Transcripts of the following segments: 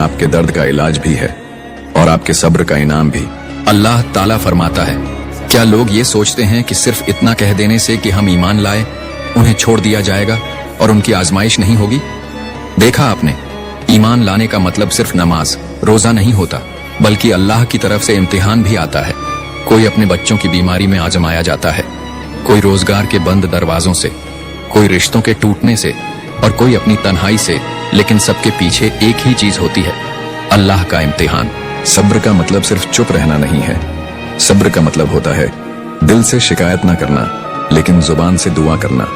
आपके दर्द का इलाज भी है और आपके सब्र का इनाम भी। अल्लाह ताला फरमाता है, क्या लोग ये सोचते हैं कि सिर्फ इतना कह देने से कि हम ईमान लाए उन्हें छोड़ दिया जाएगा और उनकी आजमाइश नहीं होगी? देखा आपने, ईमान लाने का मतलब सिर्फ नमाज रोजा नहीं होता, बल्कि अल्लाह की तरफ से इम्तिहान भी आता है। कोई अपने बच्चों की बीमारी में आजमाया जाता है, कोई रोजगार के बंद दरवाजों से, कोई रिश्तों के टूटने से और कोई अपनी तन्हाई से, लेकिन सबके पीछे एक ही चीज होती है, अल्लाह का इम्तिहान। सब्र का मतलब सिर्फ चुप रहना नहीं है। सब्र का मतलब होता है दिल से शिकायत ना करना, लेकिन जुबान से दुआ करना।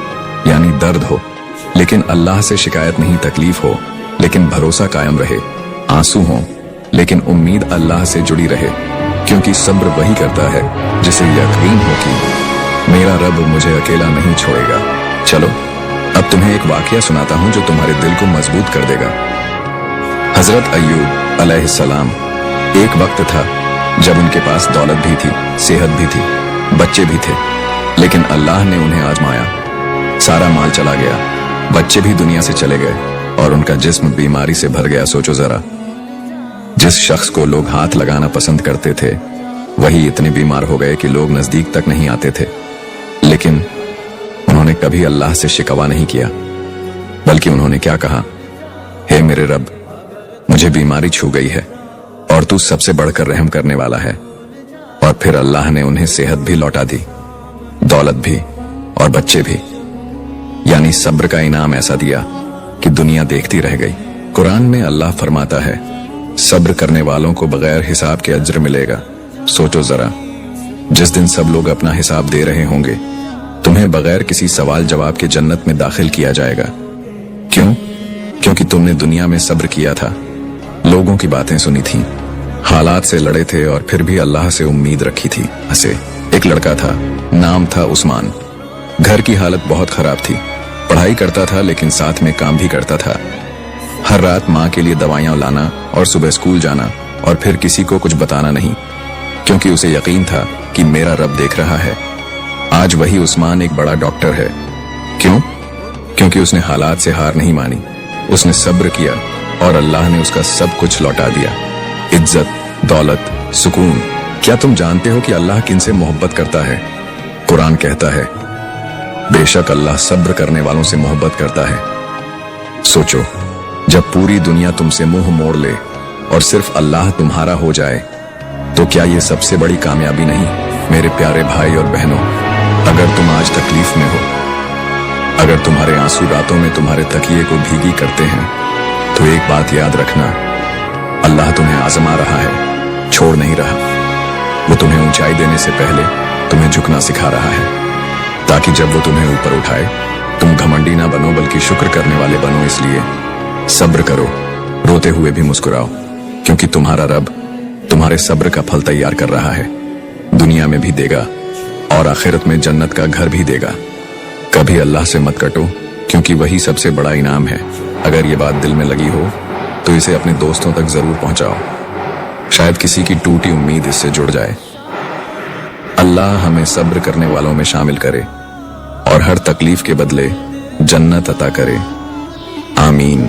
यानी दर्द हो लेकिन अल्लाह से शिकायत नहीं, तकलीफ हो लेकिन भरोसा कायम रहे, आंसू हो लेकिन उम्मीद अल्लाह से जुड़ी रहे। क्योंकि सब्र वही करता है जिसे यकीन हो कि मेरा रब मुझे अकेला नहीं छोड़ेगा। चलो अब तुम्हें एक वाकया सुनाता हूं जो तुम्हारे दिल को मजबूत कर देगा। हजरत अय्यूब अलैहिस्सलाम, एक वक्त था जब उनके पास दौलत भी थी, सेहत भी थी, बच्चे भी थे, लेकिन अल्लाह ने उन्हें आजमाया। सारा माल चला गया, बच्चे भी दुनिया से चले गए और उनका जिस्म बीमारी से भर गया। सोचो जरा, जिस शख्स को लोग हाथ लगाना पसंद करते थे वही इतने बीमार हो गए कि लोग नजदीक तक नहीं आते थे। लेकिन उन्होंने कभी अल्लाह से शिकवा नहीं किया, बल्कि उन्होंने क्या कहा, हे मेरे रब, मुझे बीमारी छू गई है और तू सबसे बढ़कर रहम करने वाला है। और फिर अल्लाह ने उन्हें सेहत भी लौटा दी, दौलत भी और बच्चे भी। यानी सब्र का इनाम ऐसा दिया कि दुनिया देखती रह गई। कुरान में अल्लाह फरमाता है, सब्र करने वालों को बगैर हिसाब के अज्र मिलेगा। सोचो जरा, जिस दिन सब लोग अपना हिसाब दे रहे होंगे, तुम्हें बगैर किसी सवाल जवाब के जन्नत में दाखिल किया जाएगा। क्यों? क्योंकि तुमने दुनिया में सब्र किया था, लोगों की बातें सुनी थी, हालात से लड़े थे और फिर भी अल्लाह से उम्मीद रखी थी। ऐसे एक लड़का था, नाम था उस्मान। घर की हालत बहुत खराब थी, पढ़ाई करता था लेकिन साथ में काम भी करता था। हर रात माँ के लिए दवाइयां लाना और सुबह स्कूल जाना और फिर किसी को कुछ बताना नहीं, क्योंकि उसे यकीन था कि मेरा रब देख रहा है। आज वही उस्मान एक बड़ा डॉक्टर है। क्यों? क्योंकि उसने हालात से हार नहीं मानी, उसने सब्र किया और अल्लाह ने उसका सब कुछ लौटा दिया, इज्जत, दौलत, सुकून। क्या तुम जानते हो कि अल्लाह किनसे मोहब्बत करता है? कुरान कहता है, बेशक अल्लाह सब्र करने वालों से मोहब्बत करता है। सोचो, जब पूरी दुनिया तुमसे मुंह मोड़ ले और सिर्फ अल्लाह तुम्हारा हो जाए, तो क्या ये सबसे बड़ी कामयाबी नहीं? मेरे प्यारे भाई और बहनों, अगर तुम आज तकलीफ में हो, अगर तुम्हारे आंसू रातों में तुम्हारे तकिए को भीगी करते हैं, तो एक बात याद रखना, अल्लाह तुम्हें आजमा रहा है, छोड़ नहीं रहा। वो तुम्हें ऊंचाई देने से पहले तुम्हें झुकना सिखा रहा है, ताकि जब वो तुम्हें ऊपर उठाए तुम घमंडी ना बनो बल्कि शुक्र करने वाले बनो। इसलिए सब्र करो, रोते हुए भी मुस्कुराओ, क्योंकि तुम्हारा रब तुम्हारे सब्र का फल तैयार कर रहा है। दुनिया में भी देगा और आखिरत में जन्नत का घर भी देगा। कभी अल्लाह से मत कटो, क्योंकि वही सबसे बड़ा इनाम है। अगर ये बात दिल में लगी हो तो इसे अपने दोस्तों तक जरूर पहुंचाओ, शायद किसी की टूटी उम्मीद इससे जुड़ जाए। अल्लाह हमें सब्र करने वालों में शामिल करे और हर तकलीफ के बदले जन्नत अता करे। आमीन।